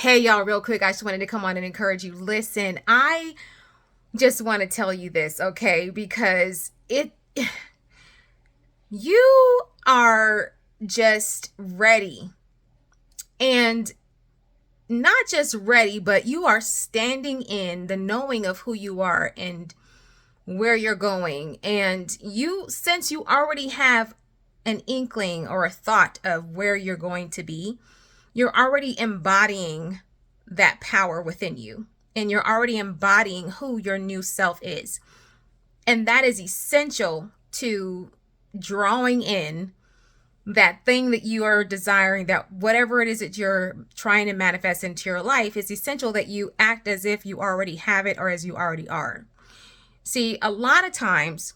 Hey, y'all, real quick. I just wanted to come on and encourage you. Listen, I just want to tell you this, okay? Because you are just ready. And not just ready, but you are standing in the knowing of who you are and where you're going. And since you already have an inkling or a thought of where you're going to be, you're already embodying that power within you. And you're already embodying who your new self is. And that is essential to drawing in that thing that you are desiring, that whatever it is that you're trying to manifest into your life. It's essential that you act as if you already have it or as you already are. See, a lot of times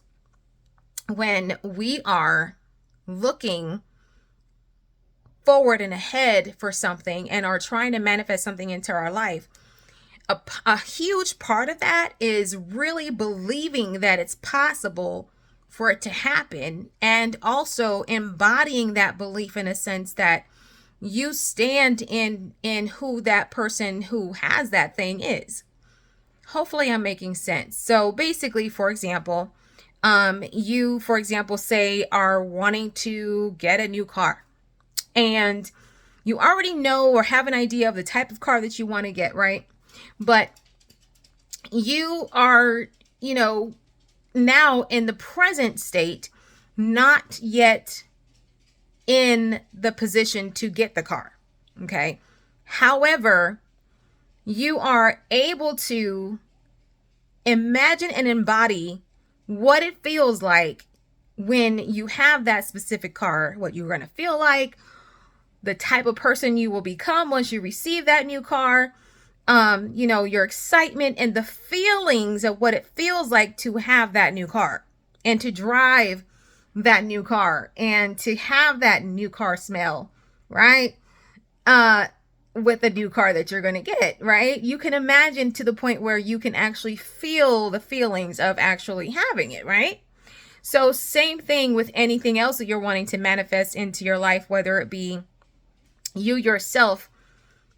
when we are looking forward and ahead for something and are trying to manifest something into our life, a huge part of that is really believing that it's possible for it to happen, and also embodying that belief in a sense that you stand in who that person who has that thing is. Hopefully I'm making sense. So basically, for example, you, for example, say are wanting to get a new car, and you already know or have an idea of the type of car that you want to get, right? But you are, now in the present state, not yet in the position to get the car. Okay. However, you are able to imagine and embody what it feels like when you have that specific car, what you're going to feel like, the type of person you will become once you receive that new car, your excitement and the feelings of what it feels like to have that new car and to drive that new car and to have that new car smell, right? With the new car that you're going to get, right? You can imagine to the point where you can actually feel the feelings of actually having it, right? So same thing with anything else that you're wanting to manifest into your life, whether it be you yourself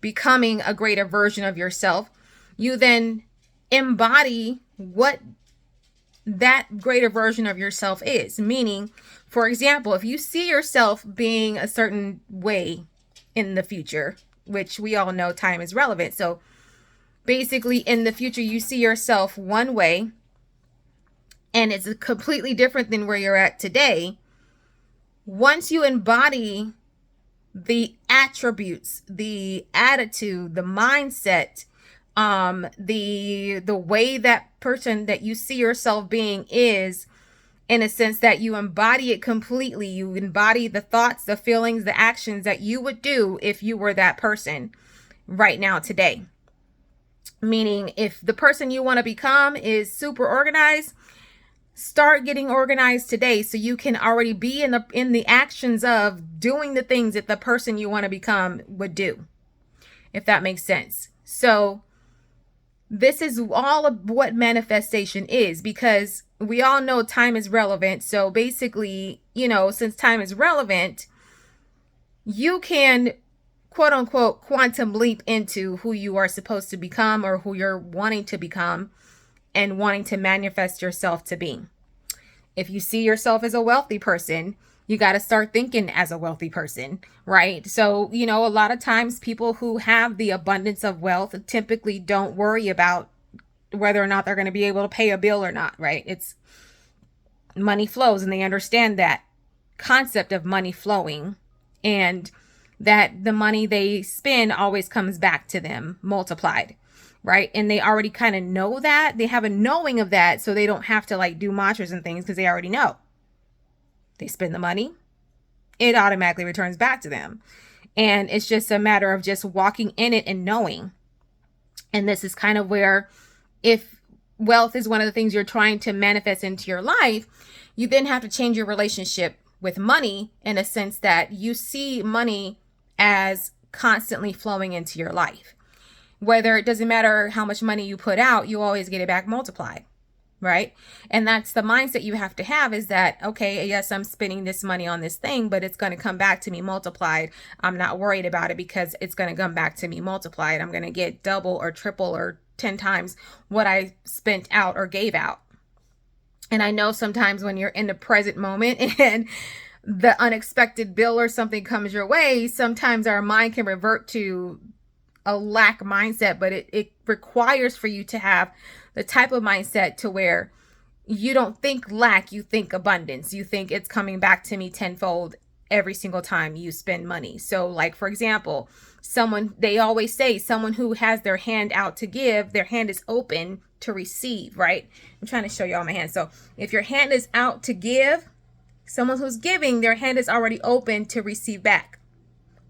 becoming a greater version of yourself, you then embody what that greater version of yourself is. Meaning, for example, if you see yourself being a certain way in the future, which we all know time is relevant. So basically in the future, you see yourself one way and it's completely different than where you're at today. Once you embody the attributes, the attitude, the mindset, the way that person that you see yourself being is, in a sense that you embody it completely. You embody the thoughts, the feelings, the actions that you would do if you were that person right now today. Meaning, if the person you want to become is super organized, start getting organized today so you can already be in the actions of doing the things that the person you want to become would do, if that makes sense. So this is all of what manifestation is, because we all know time is relevant. So basically, since time is relevant, you can quote unquote quantum leap into who you are supposed to become or who you're wanting to become and wanting to manifest yourself to be. If you see yourself as a wealthy person, you got to start thinking as a wealthy person, right? So, a lot of times people who have the abundance of wealth typically don't worry about whether or not they're going to be able to pay a bill or not, right? It's money flows, and they understand that concept of money flowing, and that the money they spend always comes back to them multiplied, right? And they already kind of know that. They have a knowing of that, so they don't have to do mantras and things, because they already know. They spend the money, it automatically returns back to them. And it's just a matter of just walking in it and knowing. And this is kind of where, if wealth is one of the things you're trying to manifest into your life, you then have to change your relationship with money, in a sense that you see money as constantly flowing into your life. Whether it doesn't matter how much money you put out, you always get it back multiplied. right? And that's the mindset you have to have, is that, okay, yes, I'm spending this money on this thing, but it's going to come back to me multiplied. I'm not worried about it because it's going to come back to me multiplied. I'm going to get double or triple or 10 times what I spent out or gave out. And I know sometimes when you're in the present moment and the unexpected bill or something comes your way, sometimes our mind can revert to a lack mindset, but it requires for you to have the type of mindset to where you don't think lack, you think abundance. You think it's coming back to me tenfold every single time you spend money. So like, for example, they always say someone who has their hand out to give, their hand is open to receive, right? I'm trying to show y'all my hand. So if your hand is out to give, someone who's giving, their hand is already open to receive back,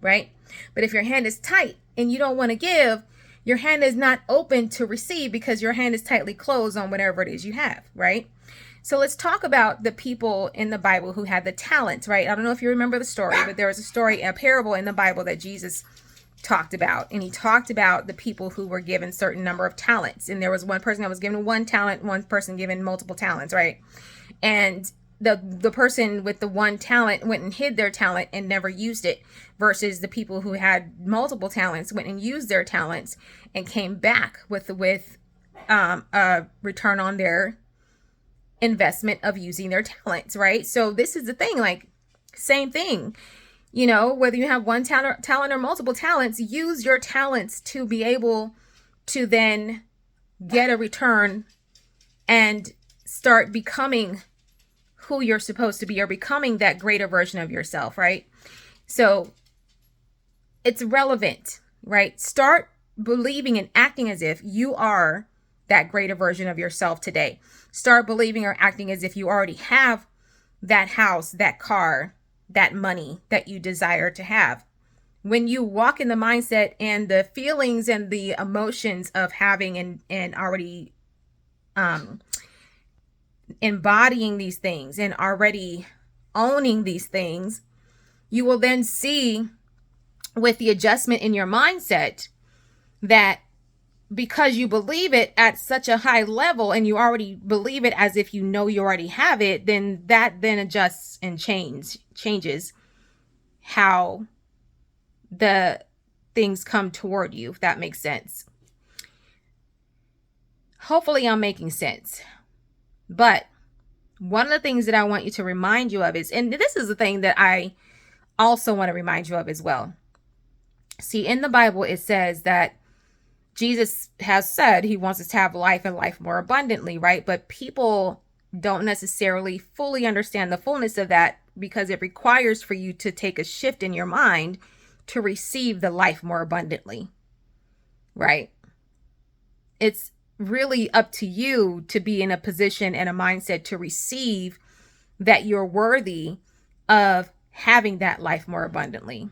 right? But if your hand is tight and you don't want to give, your hand is not open to receive because your hand is tightly closed on whatever it is you have, right? So let's talk about the people in the Bible who had the talents, right? I don't know if you remember the story, but there was a story, a parable in the Bible that Jesus talked about. And he talked about the people who were given certain number of talents. And there was one person that was given 1 talent, one person given multiple talents, right? And the person with the 1 talent went and hid their talent and never used it, versus the people who had multiple talents went and used their talents and came back with a return on their investment of using their talents, right? So this is the thing, like, same thing, you know, whether you have 1 talent or multiple talents, use your talents to be able to then get a return and start becoming who you're supposed to be, or becoming that greater version of yourself, right? So it's relevant, right? Start believing and acting as if you are that greater version of yourself today. Start believing or acting as if you already have that house, that car, that money that you desire to have. When you walk in the mindset and the feelings and the emotions of having and already embodying these things and already owning these things, you will then see with the adjustment in your mindset that because you believe it at such a high level and you already believe it as if you know you already have it, then that then adjusts and changes how the things come toward you, if that makes sense. Hopefully I'm making sense. But one of the things that I want you to remind you of is, and this is the thing that I also want to remind you of as well. See, in the Bible, it says that Jesus has said he wants us to have life and life more abundantly, right? But people don't necessarily fully understand the fullness of that, because it requires for you to take a shift in your mind to receive the life more abundantly, right? It's really up to you to be in a position and a mindset to receive that you're worthy of having that life more abundantly.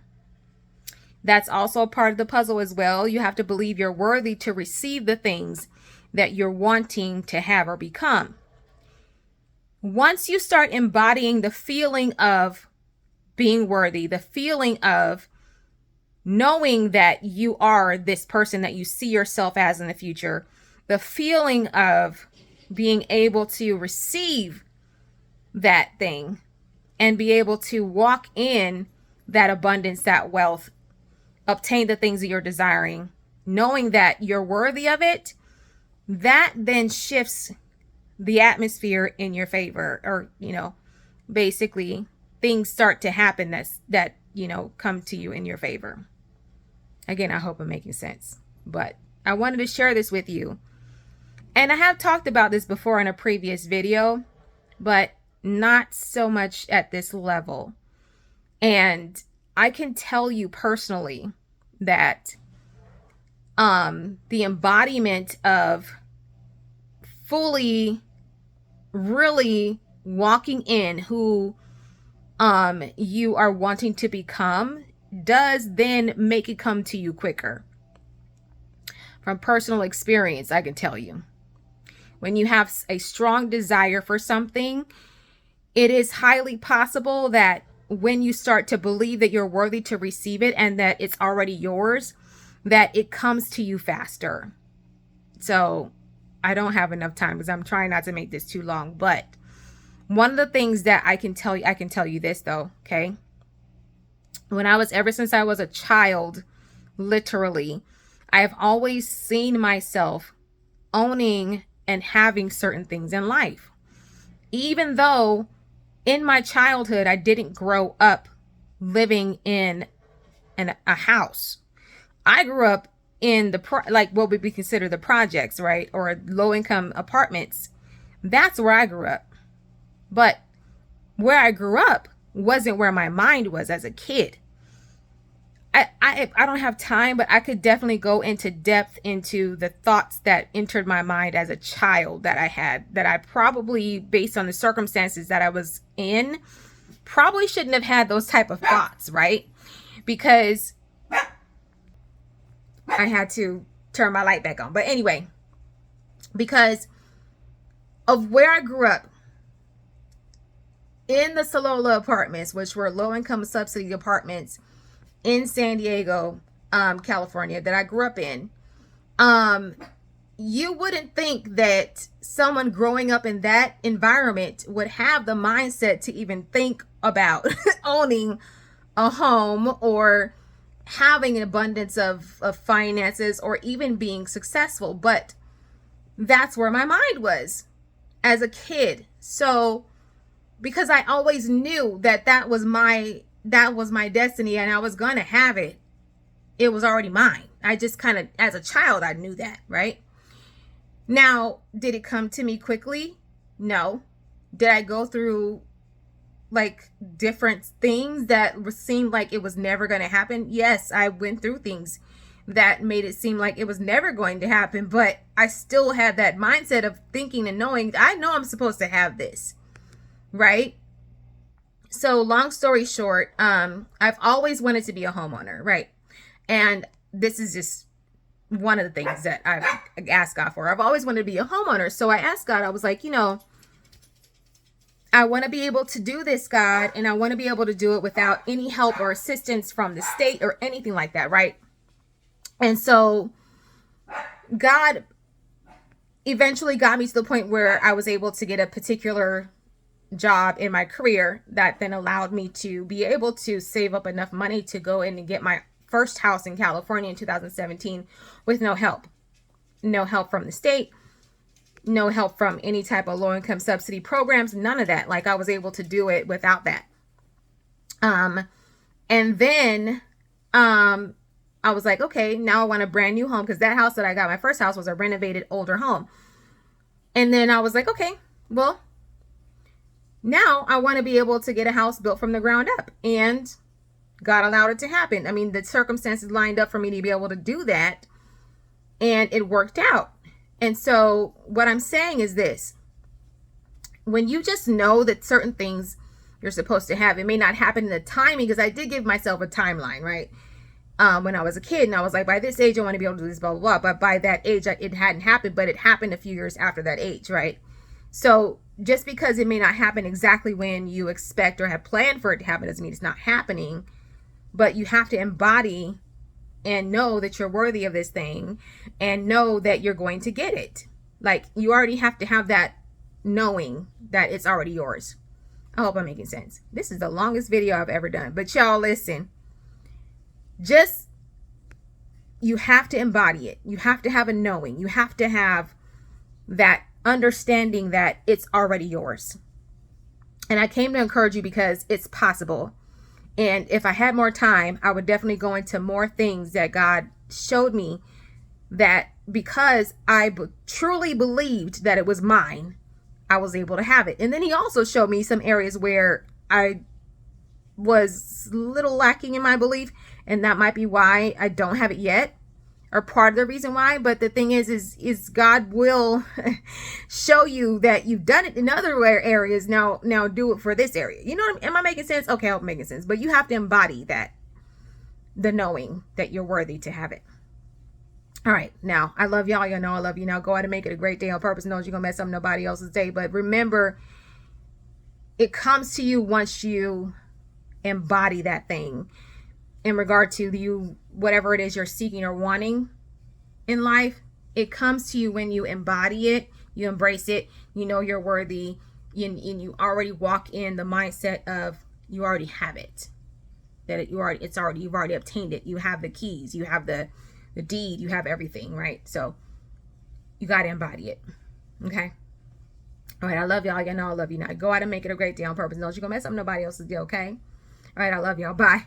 That's also a part of the puzzle as well. You have to believe you're worthy to receive the things that you're wanting to have or become. Once you start embodying the feeling of being worthy, the feeling of knowing that you are this person that you see yourself as in the future, the feeling of being able to receive that thing and be able to walk in that abundance, that wealth, obtain the things that you're desiring, knowing that you're worthy of it, that then shifts the atmosphere in your favor. Or, basically things start to happen that come to you in your favor. Again, I hope I'm making sense, but I wanted to share this with you. And I have talked about this before in a previous video, but not so much at this level. And I can tell you personally that the embodiment of fully really walking in who you are wanting to become does then make it come to you quicker. From personal experience, I can tell you, when you have a strong desire for something, it is highly possible that when you start to believe that you're worthy to receive it and that it's already yours, that it comes to you faster. So I don't have enough time because I'm trying not to make this too long. But one of the things that I can tell you this though, okay? Ever since I was a child, literally, I have always seen myself owning and having certain things in life. Even though in my childhood, I didn't grow up living in a house. I grew up in what would be considered the projects, right? Or low income apartments. That's where I grew up. But where I grew up wasn't where my mind was as a kid. I don't have time, but I could definitely go into depth into the thoughts that entered my mind as a child that I had, that I probably, based on the circumstances that I was in, probably shouldn't have had those type of thoughts, right? Because I had to turn my light back on. But anyway, because of where I grew up, in the Solola apartments, which were low-income subsidy apartments in San Diego, California, that I grew up in, you wouldn't think that someone growing up in that environment would have the mindset to even think about owning a home or having an abundance of finances or even being successful. But that's where my mind was as a kid. So because I always knew that was my destiny and I was going to have it, it was already mine. I just kind of, as a child, I knew that, right? Now, did it come to me quickly? No. Did I go through like different things that seemed like it was never going to happen? Yes, I went through things that made it seem like it was never going to happen, but I still had that mindset of thinking and knowing, I know I'm supposed to have this, right? So long story short, I've always wanted to be a homeowner, right? And this is just one of the things that I've asked God for. I've always wanted to be a homeowner. So I asked God, I was like, I want to be able to do this, God, and I want to be able to do it without any help or assistance from the state or anything like that, right? And so God eventually got me to the point where I was able to get a particular job in my career that then allowed me to be able to save up enough money to go in and get my first house in California in 2017 with no help from the state, no help from any type of low income subsidy programs, none of that. Like I was able to do it without that. And then, I was like, okay, now I want a brand new home because that house that I got, my first house, was a renovated older home. And then I was like, okay, well, now I want to be able to get a house built from the ground up, and God allowed it to happen. I mean, the circumstances lined up for me to be able to do that, and it worked out. And so what I'm saying is this: when you just know that certain things you're supposed to have, it may not happen in the timing, because I did give myself a timeline, right? When I was a kid, and I was like, by this age, I want to be able to do this, blah, blah, blah. But by that age, it hadn't happened, but it happened a few years after that age, right? So just because it may not happen exactly when you expect or have planned for it to happen doesn't mean it's not happening. But you have to embody and know that you're worthy of this thing and know that you're going to get it. Like, you already have to have that knowing that it's already yours. I hope I'm making sense. This is the longest video I've ever done. But y'all, listen. You have to embody it. You have to have a knowing. You have to have that understanding that it's already yours. And I came to encourage you because it's possible. And if I had more time, I would definitely go into more things that God showed me, that because I truly believed that it was mine, I was able to have it. And then he also showed me some areas where I was a little lacking in my belief, and that might be why I don't have it yet, or part of the reason why. But the thing is God will show you that you've done it in other areas. Now do it for this area. You know what am I making sense? Okay, I hope I'm making sense. But you have to embody that, the knowing that you're worthy to have it. All right, now, I love y'all. You know I love you. Now go out and make it a great day on purpose. Know you're gonna mess up nobody else's day. But remember, it comes to you once you embody that thing in regard to you, whatever it is you're seeking or wanting in life. It comes to you when you embody it, you embrace it, you know you're worthy, and you already walk in the mindset of you already have it. You've already obtained it. You have the keys, you have the deed, you have everything, right? So you got to embody it. Okay. All right. I love y'all. Y'all know I love you. Now go out and make it a great day on purpose. Don't you go mess up nobody else's day. Okay. All right. I love y'all. Bye.